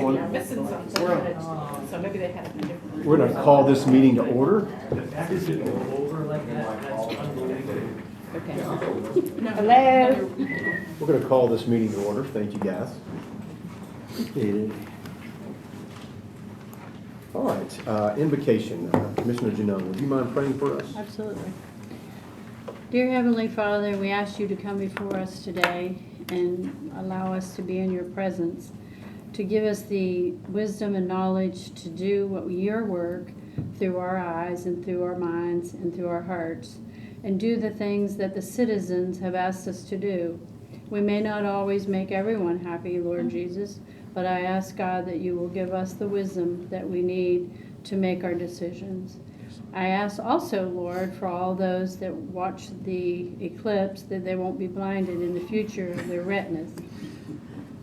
one. They're missing something, so maybe they had a different. We're going to call this meeting to order. Okay. Hello? We're going to call this meeting to order. Thank you, guys. All right, invocation. Commissioner Janone, would you mind praying for us? Absolutely. Dear Heavenly Father, we ask you to come before us today and allow us to be in your presence, to give us the wisdom and knowledge to do your work through our eyes and through our minds and through our hearts, and do the things that the citizens have asked us to do. We may not always make everyone happy, Lord Jesus, but I ask God that you will give us the wisdom that we need to make our decisions. I ask also, Lord, for all those that watch the eclipse, that they won't be blinded in the future of their retinas.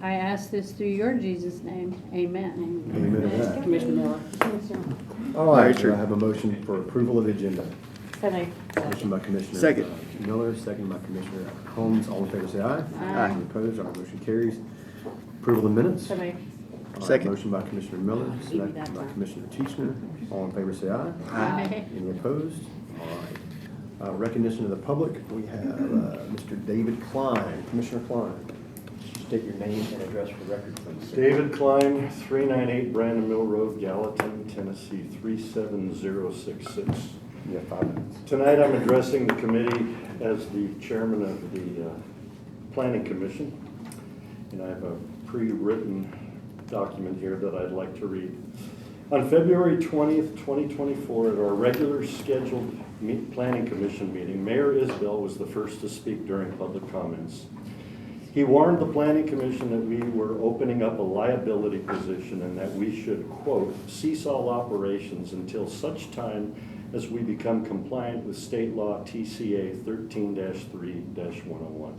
I ask this through your Jesus' name. Amen. Amen to that. Commissioner Miller. All right, do I have a motion for approval of the agenda? Second. Motion by Commissioner Miller, second by Commissioner Holmes. All in favor say aye. Aye. Any opposed? All right, motion carries. Approval of minutes. All right, Second. motion by Commissioner Miller, second by Commissioner Teachner. All in favor say aye. Aye. Any opposed? All right. Recognition of the public. We have Mr. David Klein. Commissioner Klein, state your name and address for record, please. David Klein, 398 Brandon Mill Road, Gallatin, Tennessee, 37066. You have 5 minutes. Tonight I'm addressing the committee as the chairman of the Planning Commission, and I have a pre-written document here that I'd like to read. On February 20th, 2024, at our regular scheduled Planning Commission meeting, Mayor Isbell was the first to speak during public comments. He warned the Planning Commission that we were opening up a liability position and that we should, quote, cease all operations until such time as we become compliant with state law TCA 13-3-101.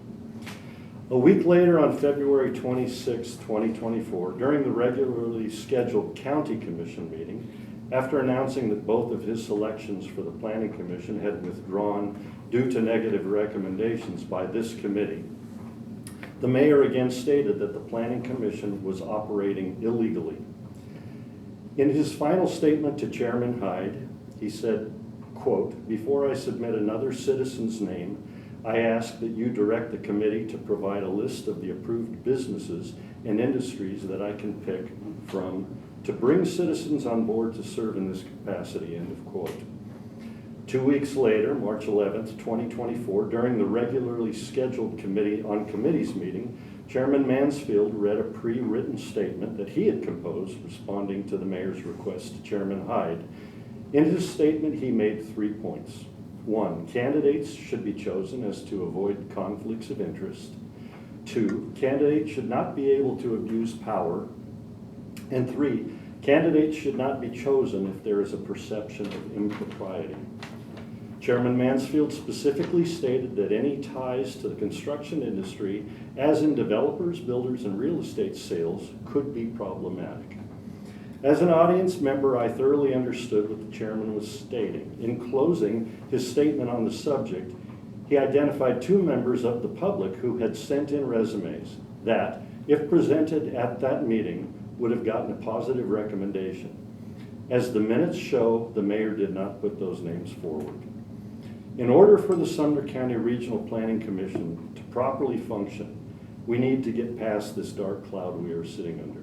A week later, on February 26, 2024, during the regularly scheduled County Commission meeting, after announcing that both of his selections for the Planning Commission had withdrawn due to negative recommendations by this committee, the mayor again stated that the Planning Commission was operating illegally. In his final statement to Chairman Hyde, he said, quote, before I submit another citizen's name, I ask that you direct the committee to provide a list of the approved businesses and industries that I can pick from to bring citizens on board to serve in this capacity, end of quote. 2 weeks later, March 11th, 2024, during the regularly scheduled Committee on Committees meeting, Chairman Mansfield read a pre-written statement that he had composed responding to the mayor's request to Chairman Hyde. In his statement, he made 3 points. 1, candidates should be chosen as to avoid conflicts of interest. 2, candidates should not be able to abuse power. And 3, candidates should not be chosen if there is a perception of impropriety. Chairman Mansfield specifically stated that any ties to the construction industry, as in developers, builders, and real estate sales, could be problematic. As an audience member, I thoroughly understood what the chairman was stating. In closing his statement on the subject, he identified 2 members of the public who had sent in resumes that, if presented at that meeting, would have gotten a positive recommendation. As the minutes show, the mayor did not put those names forward. In order for the Sumner County Regional Planning Commission to properly function, we need to get past this dark cloud we are sitting under.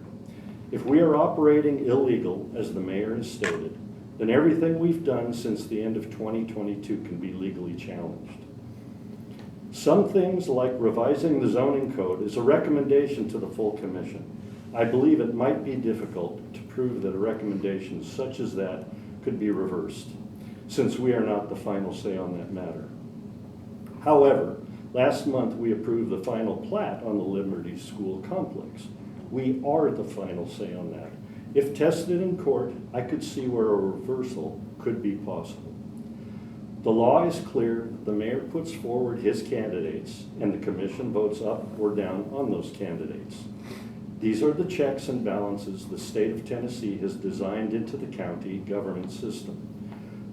If we are operating illegal, as the mayor has stated, then everything we've done since the end of 2022 can be legally challenged. Some things, like revising the zoning code, is a recommendation to the full commission. I believe it might be difficult to prove that a recommendation such as that could be reversed, since we are not the final say on that matter. However, last month we approved the final plat on the Liberty School complex. We are the final say on that. If tested in court, I could see where a reversal could be possible. The law is clear. The mayor puts forward his candidates and the commission votes up or down on those candidates. These are the checks and balances the state of Tennessee has designed into the county government system.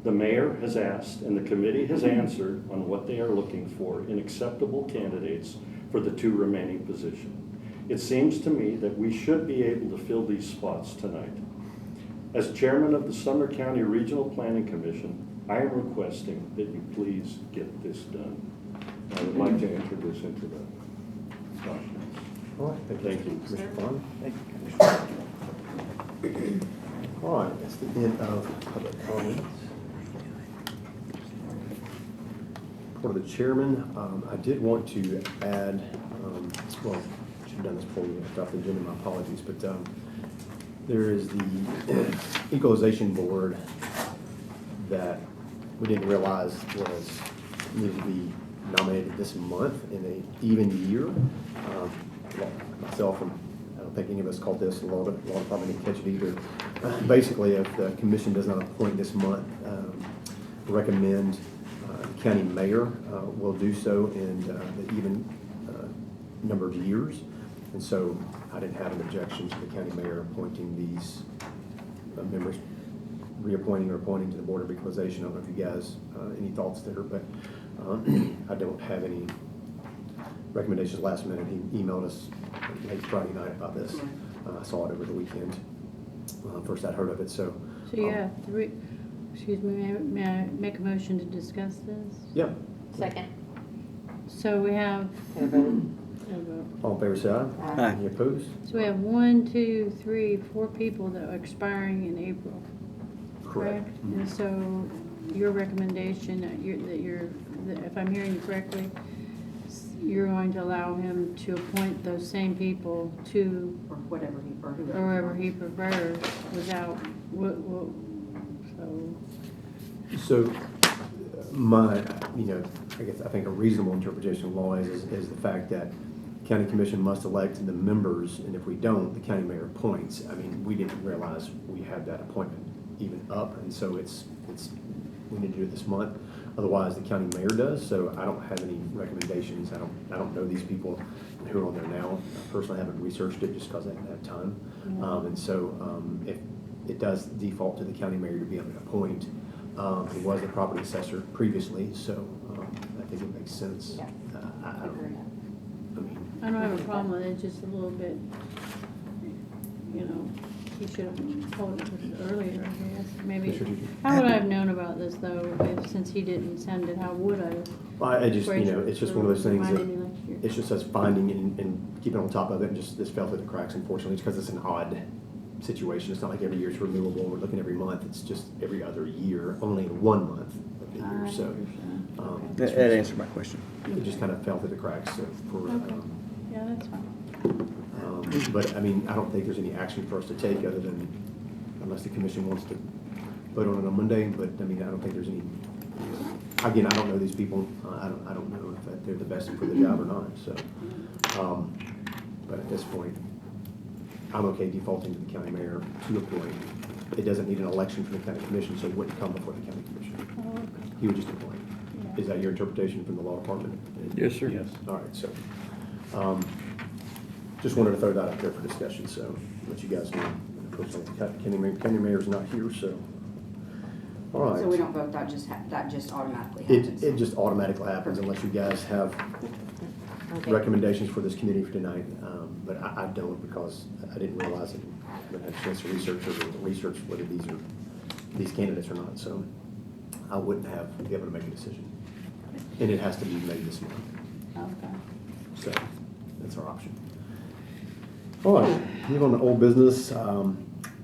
The mayor has asked and the committee has answered on what they are looking for in acceptable candidates for the 2 remaining positions. It seems to me that we should be able to fill these spots tonight. As chairman of the Sumner County Regional Planning Commission, I am requesting that you please get this done. I would like to enter this into the documents. All right, Thank you. Mr. Klein. All right, that's the end of public comments. For the chairman, I did want to add, well, should have done this before we got off the agenda, my apologies, but there is the equalization board that we didn't realize was needed to be nominated this month in an even year. Myself and I don't think any of us called this, a law department didn't catch it either. Basically, if the commission does not appoint this month, recommend the county mayor will do so in the even number of years. And so I didn't have an objection to the county mayor appointing these members, reappointing or appointing to the Board of Equalization. I don't know if you guys, any thoughts there, but I don't have any recommendations last minute. He emailed us late Friday night about this. I saw it over the weekend. First I'd heard of it, so. So you have three, excuse me, may I make a motion to discuss this? Yeah. Second. So we have, All in favor, say aye. Aye. Any opposed? so we have 4 people that are expiring in April, correct? And so your recommendation, that if I'm hearing you correctly, you're going to allow him to appoint those same people to Or whatever he, or whoever. wherever he prefers without, So my, I think a reasonable interpretation of law is the fact that county commission must elect the members, and if we don't, the county mayor appoints. I mean, we didn't realize we had that appointment even up, and so we need to do it this month. Otherwise, the county mayor does, so I don't have any recommendations. I don't know these people who are on there now. I personally haven't researched it just because I haven't had time. And so if it does default to the county mayor to be able to appoint, he was the property assessor previously, so I think it makes sense. Yeah. I don't have a problem with it, just a little bit, he should have told it earlier, I guess, maybe. How would I have known about this though, since he didn't send it, how would I have? I just, it's just one of those things that, Reminded me next year. it's just us finding and keeping on top of it, and just this fell through the cracks, unfortunately, because it's an odd situation. It's not like every year it's renewable, we're looking every month, it's just every other year, only in 1 month of the year, so. That answered my question. It just kind of fell through the cracks, so for, Yeah, that's fine. but I mean, I don't think there's any action for us to take other than, unless the commission wants to vote on it on Monday, but I mean, I don't think there's any, again, I don't know these people, I don't know if they're the best for the job or not, so. But at this point, I'm okay defaulting to the county mayor to appoint. It doesn't need an election from the county commission, so it wouldn't come before the county commission. Oh, okay. He would just appoint. Yeah. Is that your interpretation from the law department? Yes, sir. Yes. All right, so, just wanted to throw that out there for discussion, so let you guys know. Unfortunately, the county mayor's not here, so. All right. So we don't vote, that just automatically happens? It just automatically happens unless you guys have Okay. recommendations for this committee for tonight, but I don't, because I didn't realize it. I haven't had a chance to research whether these candidates or not, so I wouldn't have been able to make a decision. And it has to be made this month, Okay. so that's our option. All right, move on to old business.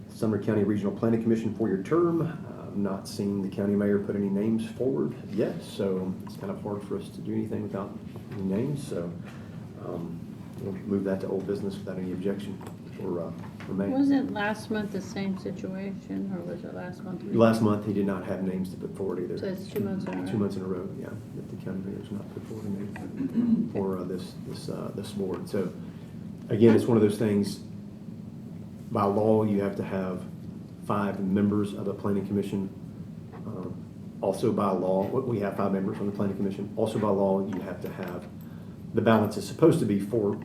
Sumner County Regional Planning Commission for your term. I've not seen the county mayor put any names forward yet, so it's kind of hard for us to do anything without any names, so we'll move that to old business without any objection for May. Wasn't last month the same situation, or was it last month? Last month, he did not have names to put forward either. So it's 2 months in a row? 2 months in a row, yeah, that the county mayor's not put forward a name for this board. So, again, it's one of those things, by law, you have to have 5 members of the planning commission. Also by law, we have 5 members on the planning commission. Also by law, you have to have, the balance is supposed to be for,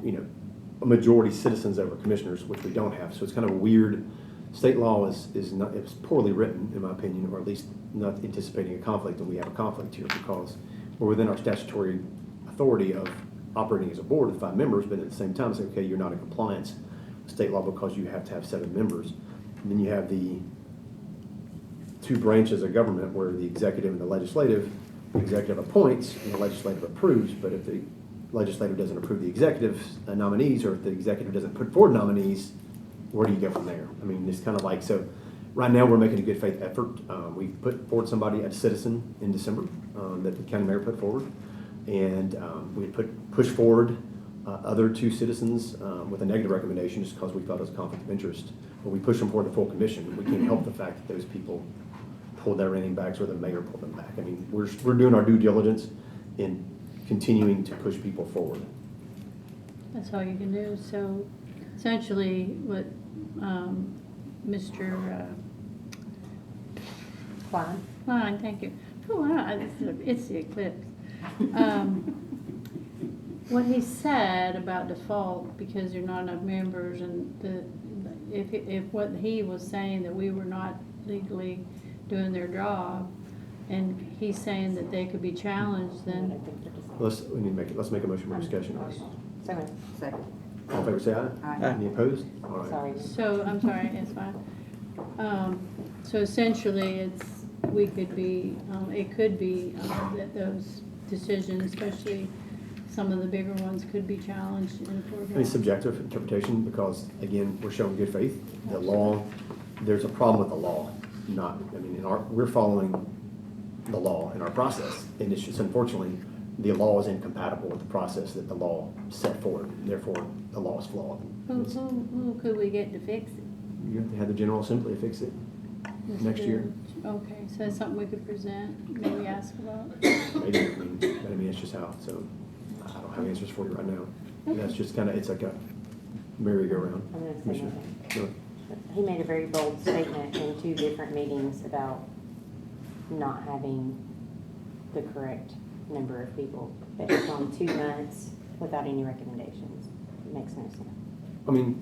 a majority citizens over commissioners, which we don't have. So it's kind of a weird, state law is not, it's poorly written, in my opinion, or at least not anticipating a conflict, and we have a conflict here because we're within our statutory authority of operating as a board with 5 members, but at the same time say, okay, you're not in compliance with state law because you have to have 7 members. And then you have the 2 branches of government where the executive and the executive appoints and the legislative approves, but if the legislative doesn't approve the executive's nominees, or if the executive doesn't put forward nominees, where do you go from there? I mean, it's kind of like, so right now we're making a good faith effort. We put forward somebody, a citizen, in December that the county mayor put forward, and we pushed forward other 2 citizens with a negative recommendation just because we thought it was a conflict of interest. But we pushed them forward the full commission. We can't help the fact that those people pulled their running backs or the mayor pulled them back. I mean, we're doing our due diligence in continuing to push people forward. That's all you can do. So essentially what Mr. Klein, thank you. Oh, wow, it's the eclipse. What he said about default, because there are not enough members, and if what he was saying that we were not legally doing their job, and he's saying that they could be challenged, then Let's make a motion for discussion. Second. All in favor, say aye. Aye. Any opposed? All right. Sorry. so I'm sorry, it's fine. So essentially, it could be that those decisions, especially some of the bigger ones, could be challenged in a court of law. It's subjective interpretation because, again, we're showing good faith. The law, there's a problem with the law. We're following the law in our process, and it's just unfortunately the law is incompatible with the process that the law set forward. Therefore, the law is flawed. Who could we get to fix it? You have to have the General Assembly fix it next year. Okay, so that's something we could present, maybe ask about. Maybe it's just how. So I don't have answers for you right now. That's just kind of, it's like a merry-go-round. I'm gonna say Commissioner. nothing. Go. He made a very bold statement in 2 different meetings about not having the correct number of people. But it's on 2 months without any recommendations. It makes no sense. I mean,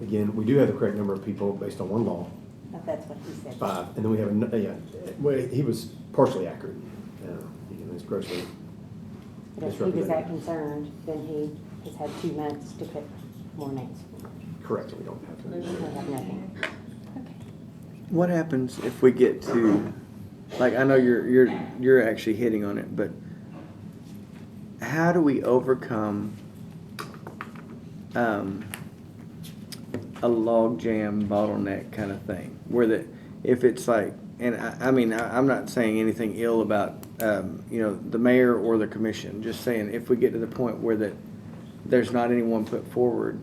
again, we do have the correct number of people based on one law, But that's what he said. 5, and then we have well, he was partially accurate. It's grossly But if he was that concerned, then he has had 2 months to put more names. correct. We don't have We to. have nothing. Okay. What happens if we get to, like, I know you're actually hitting on it, but how do we overcome a log jam bottleneck kind of thing, where if it's like, and I'm not saying anything ill about the mayor or the commission, just saying if we get to the point where there's not anyone put forward,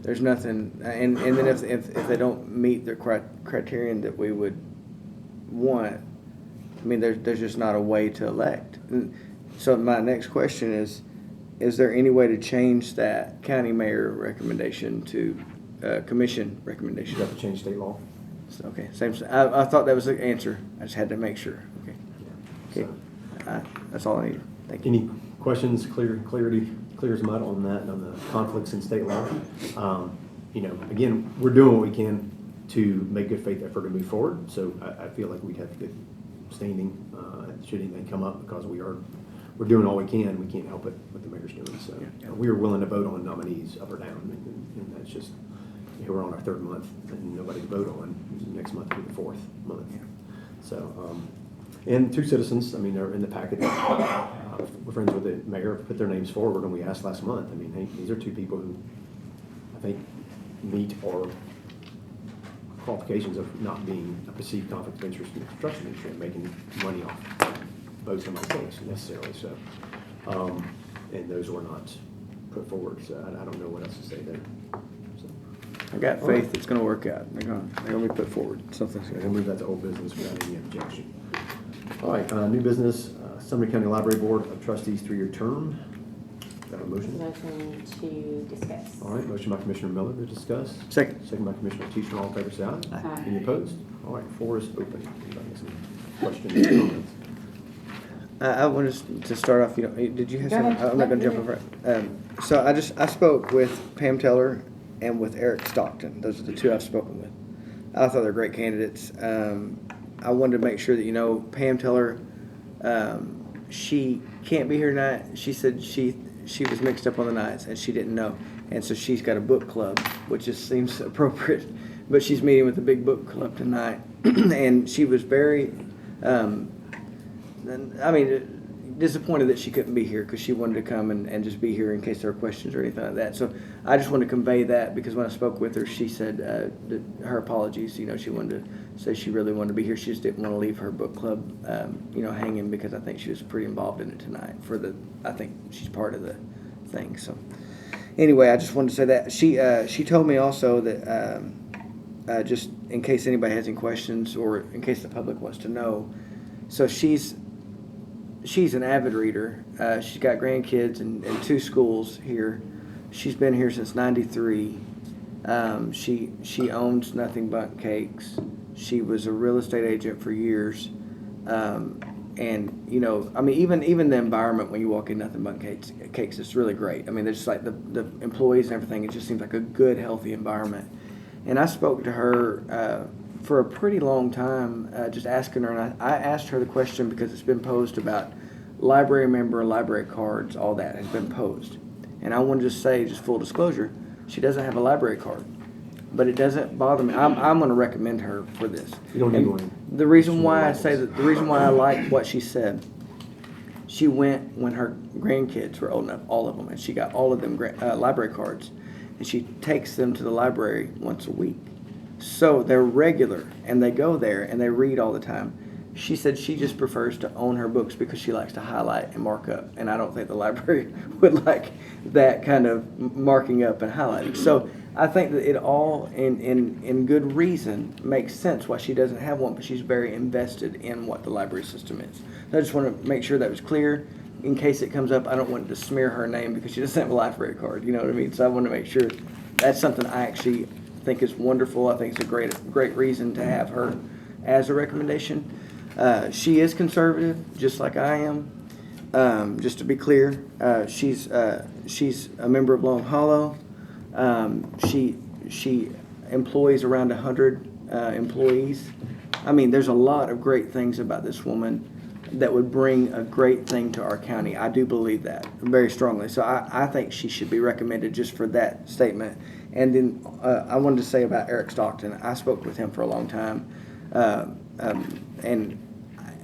there's nothing, and then if they don't meet the criterion that we would want, I mean, there's just not a way to elect. And so my next question is there any way to change that county mayor recommendation to commission recommendation? You have to change state law. So, okay, same. I thought that was the answer. I just had to make sure. Okay. Okay. That's all I need. Thank you. Any questions, clear as mud on that, on the conflicts in state law? Again, we're doing what we can to make good faith effort to move forward. So I feel like we'd have good standing should anything come up, because we're doing all we can. We can't help it what the mayor's doing. So we are willing to vote on nominees up or down, and that's just, we're on our 3rd month and nobody to vote on. Next month will be the 4th month. So, and 2 citizens, are in the packet. We're friends with the mayor, put their names forward, and we asked last month. Hey, these are 2 people who I think meet our qualifications of not being a perceived conflict of interest in the construction industry and making money off boats in my case necessarily. So, and those were not put forward. So I don't know what else to say there. So, I got faith it's going to work out. They're going to be put forard. Something's going we'll move that to old business without any objection. All right, new business, Sumner County Library Board of Trustees 3-year term. Got a motion? Motion to discuss. All right, motion by Commissioner Miller to discuss. Second. Second by Commissioner Teacher. All in favor, say aye. Aye. Any opposed? All right, floor is open. Anybody has any questions or comments? I wanted to start off, did you have Go something? ahead. I'm not going to jump over it. So I spoke with Pam Teller and with Eric Stockton. Those are the 2 I've spoken with. I thought they're great candidates. I wanted to make sure that, Pam Teller, she can't be here tonight. She said she she was mixed up on the nights and she didn't know. And so she's got a book club, which just seems appropriate. But she's meeting with the big book club tonight. And she was very, disappointed that she couldn't be here because she wanted to come and just be here in case there were questions or anything like that. So I just want to convey that because when I spoke with her, she said that her apologies. She wanted to say she really wanted to be here. She just didn't want to leave her book club, hanging because I think she was pretty involved in it tonight. I think she's part of the thing. So anyway, I just wanted to say that she told me also that just in case anybody has any questions or in case the public wants to know, so she's an avid reader. She's got grandkids in 2 schools here. She's been here since '93. She owns Nothing Bundt Cakes. She was a real estate agent for years. Even the environment when you walk in Nothing Bundt Cakes, it's really great. There's just like the employees and everything. It just seems like a good, healthy environment. And I spoke to her for a pretty long time, just asking her, and I asked her the question because it's been posed about library member, library cards, all that has been posed. And I want to just say, just full disclosure, she doesn't have a library card. But it doesn't bother me. I'm going to recommend her for this. You don't need one. The reason why I like what she said, she went when her grandkids were old enough, all of them, and she got all of them library cards. And she takes them to the library once a week. So they're regular, and they go there, and they read all the time. She said she just prefers to own her books because she likes to highlight and mark up. And I don't think the library would like that kind of marking up and highlighting. So I think that it all, in good reason, makes sense why she doesn't have one, but she's very invested in what the library system is. So I just want to make sure that was clear. In case it comes up, I don't want to smear her name because she doesn't have a library card, you know what I mean? So I want to make sure that's something I actually think is wonderful. I think it's a great reason to have her as a recommendation. She is conservative, just like I am. Just to be clear, she's a member of Long Hollow. She employs around 100 employees. There's a lot of great things about this woman that would bring a great thing to our county. I do believe that very strongly. So I think she should be recommended just for that statement. And then I wanted to say about Eric Stockton. I spoke with him for a long time. And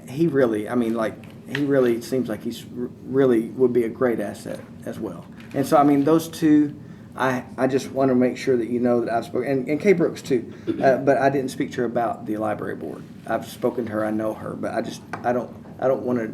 he really, he really seems like he's really would be a great asset as well. And so, those two, I just want to make sure that you know that I've spoken, and Kay Brooks too, but I didn't speak to her about the library board. I've spoken to her, I know her, but I don't want to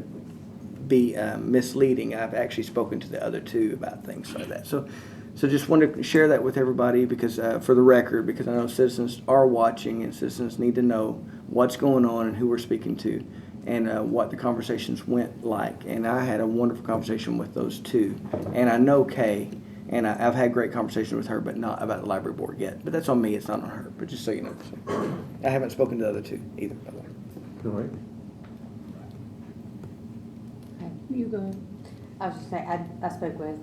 be misleading. I've actually spoken to the other two about things like that. So just wanted to share that with everybody because for the record, because I know citizens are watching and citizens need to know what's going on and who we're speaking to and what the conversations went like. And I had a wonderful conversation with those two. And I know Kay, and I've had great conversations with her, but not about the library board yet. But that's on me, it's not on her. But just so you know. I haven't spoken to the other two either, by the way. All right. You go ahead. I was just saying, I spoke with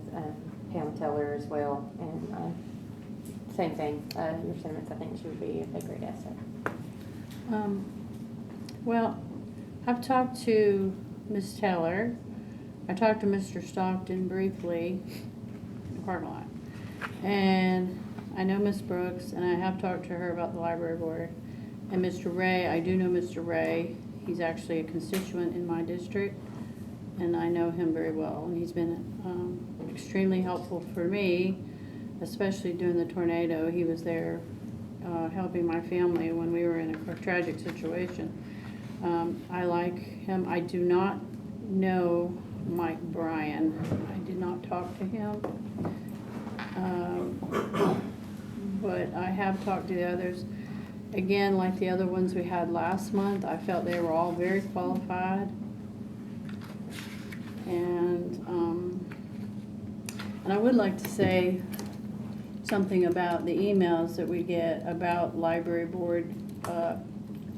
Pam Teller as well, and same thing. Your sentiments, I think she would be a great asset. Well, I've talked to Ms. Teller. I talked to Mr. Stockton briefly in the parking lot. And I know Ms. Brooks, and I have talked to her about the library board. And Mr. Ray, I do know Mr. Ray. He's actually a constituent in my district, and I know him very well. And he's been extremely helpful for me, especially during the tornado. He was there helping my family when we were in a tragic situation. I like him. I do not know Mike Bryan. I did not talk to him. But I have talked to the others. Again, like the other ones we had last month, I felt they were all very qualified. And I would like to say something about the emails that we get about library board,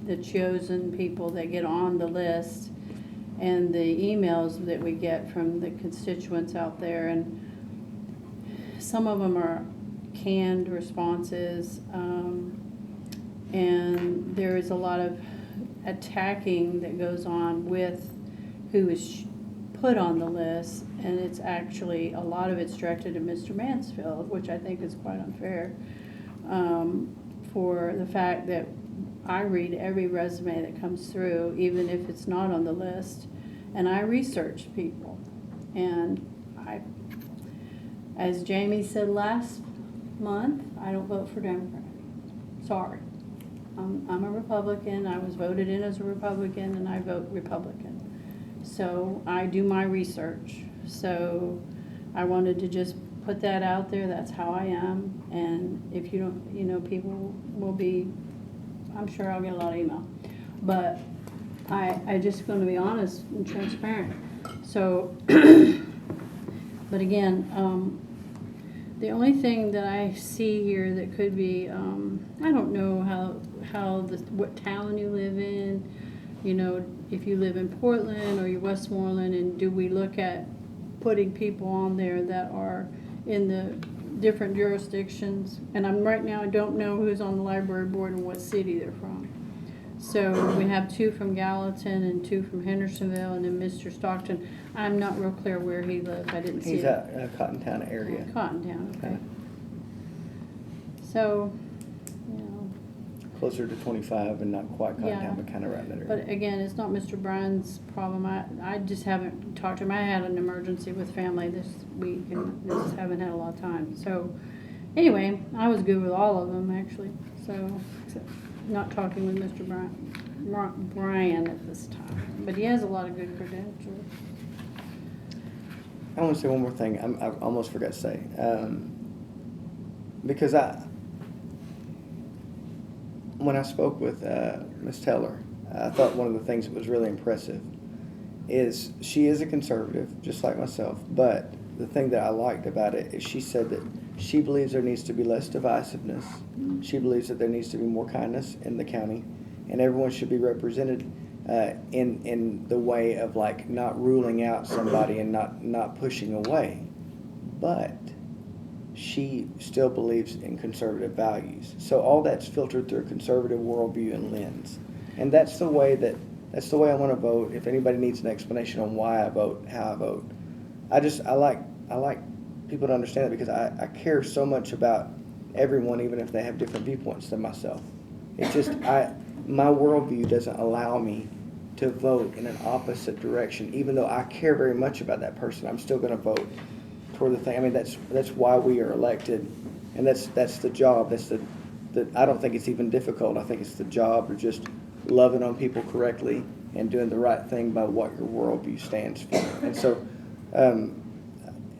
the chosen people that get on the list, and the emails that we get from the constituents out there. And some of them are canned responses, and there is a lot of attacking that goes on with who is put on the list, and it's actually, a lot of it's directed at Mr. Mansfield, which I think is quite unfair, for the fact that I read every resume that comes through, even if it's not on the list, and I research people. And as Jamie said last month, I don't vote for Democrat. Sorry. I'm a Republican. I was voted in as a Republican, and I vote Republican. So I do my research. So I wanted to just put that out there. That's how I am. And if you don't, people will be, I'm sure I'll get a lot of email. But I just going to be honest and transparent. So, but again, the only thing that I see here that could be, I don't know what town you live in, if you live in Portland or you're Westmoreland, and do we look at putting people on there that are in the different jurisdictions? And I don't know who's on the library board and what city they're from. So we have 2 from Gallatin and 2 from Hendersonville, and then Mr. Stockton. I'm not real clear where he lives. I didn't see it. He's at Cottontown area. Cottontown, okay. Okay. So, Closer to 25 and not quite Cottontown, Yeah. but kind of right in that area. but again, it's not Mr. Bryan's problem. I just haven't talked to him. I had an emergency with family this week, and just haven't had a lot of time. So, anyway, I was good with all of them, actually. So, except not talking with Mr. Bryan at this time. But he has a lot of good credentials. I want to say one more thing. I almost forgot to say. Because when I spoke with Ms. Teller, I thought one of the things that was really impressive is she is a conservative, just like myself, but the thing that I liked about it is she said that she believes there needs to be less divisiveness. She believes that there needs to be more kindness in the county, and everyone should be represented in the way of like not ruling out somebody and not pushing away. But she still believes in conservative values. So all that's filtered through a conservative worldview and lens. And that's the way I want to vote. If anybody needs an explanation on why I vote, how I vote, I like people to understand it, because I care so much about everyone, even if they have different viewpoints than myself. It's just my worldview doesn't allow me to vote in an opposite direction. Even though I care very much about that person, I'm still going to vote toward the thing. I mean, that's why we are elected, and that's the job. That's the I don't think it's even difficult. I think it's the job of just loving on people correctly and doing the right thing by what your worldview stands for. And so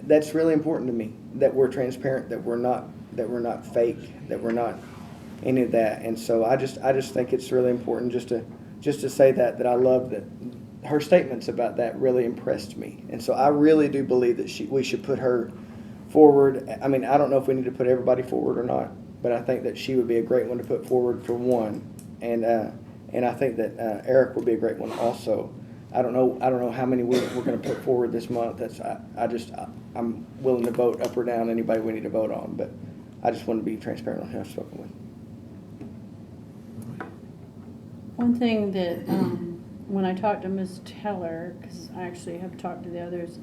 that's really important to me, that we're transparent, that we're not fake, that we're not any of that. And so I just think it's really important just to say that I love that. Her statements about that really impressed me. And so I really do believe that we should put her forward. I mean, I don't know if we need to put everybody forward or not, but I think that she would be a great one to put forward for one. And I think that Eric would be a great one also. I don't know how many we're going to put forward this month. I'm willing to vote up or down anybody we need to vote on, but I just want to be transparent on who I've spoken with. One thing that, when I talked to Ms. Teller, because I actually have talked to the others,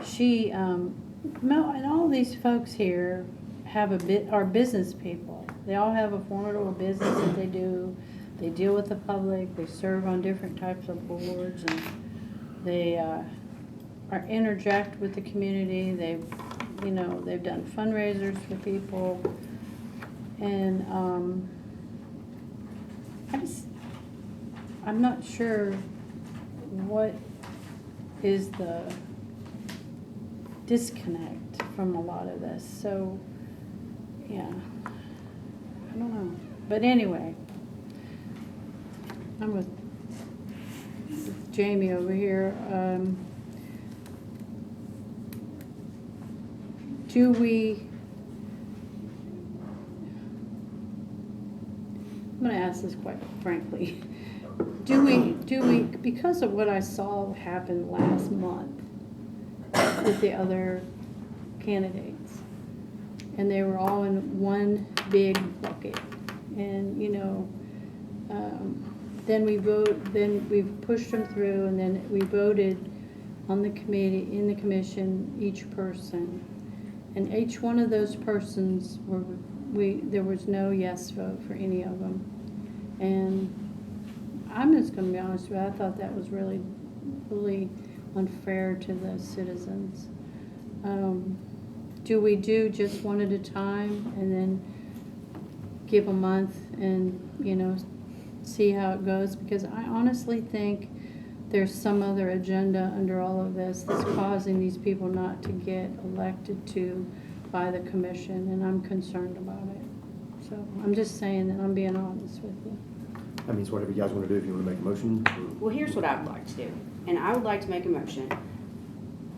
she, Mel, and all these folks here are business people. They all have a formidable business that they do. They deal with the public. They serve on different types of boards, and they interject with the community. They've done fundraisers for people, and I'm not sure what is the disconnect from a lot of this. So, yeah, I don't know. But anyway, I'm with Jamie over here. I'm going to ask this quite frankly. Do we, because of what I saw happen last month with the other candidates, and they were all in one big bucket, and then we pushed them through, and then we voted on the committee, in the commission, each person. And each one of those persons there was no yes vote for any of them. And I'm just gonna be honest with you, I thought that was really, really unfair to the citizens. Do we do just one at a time and then give a month and, see how it goes? Because I honestly think there's some other agenda under all of this that's causing these people not to get elected by the commission, and I'm concerned about it. So I'm just saying that, I'm being honest with you. I mean, it's whatever you guys want to do. If you want to make a motion. Well, here's what I would like to do, and I would like to make a motion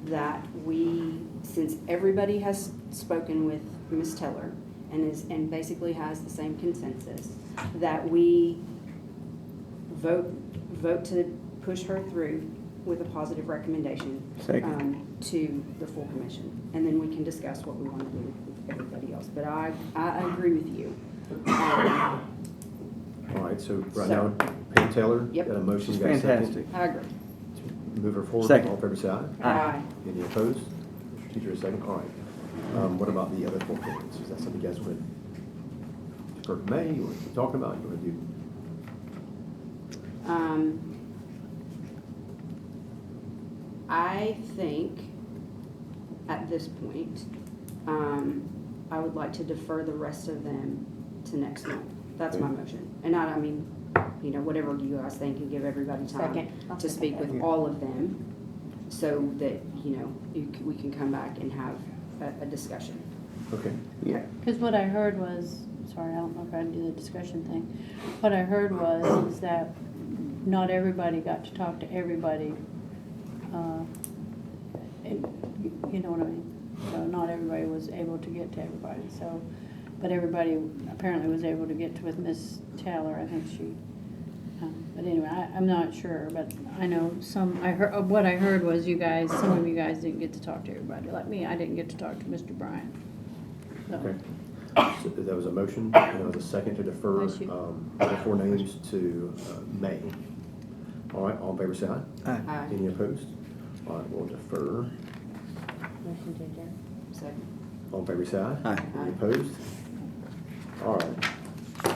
that we, since everybody has spoken with Ms. Teller and basically has the same consensus, that we vote to push her through with a positive recommendation to the full commission, and then we can discuss what we want to do with everybody else. But I agree with you. All right, so right now, Pam Taylor, Yep. got a motion, She's got a second. fantastic. I agree. Move her forward. Second. All in favor, say aye. Aye. Any opposed? Mr. Teacher, a second. All right. What about the other 4 candidates? Is that something you guys want to defer to May? You want to keep talking about? You want to do? I think at this point, I would like to defer the rest of them to next month. That's my motion. And I mean, whatever you guys think, and give everybody time Second. I'll to second speak that. with all of them so that, we can come back and have a discussion. Okay. Yeah. Because what I heard was, sorry, I don't know if I do the discussion thing. What I heard is that not everybody got to talk to everybody. And you know what I mean? So not everybody was able to get to everybody, so, but everybody apparently was able to get with Miss Taylor, I think she, but anyway, I'm not sure, but I know what I heard was some of you guys didn't get to talk to everybody, like me, I didn't get to talk to Mr. Bryant. So, Okay. So that was a motion, and there was a second to defer Bless you. the 4 names to May. All right, all in favor, say aye. Aye. Aye. Any opposed? All right, we'll defer. Motion to adjourn. Second. All in favor, say aye. Aye. Any opposed? All right.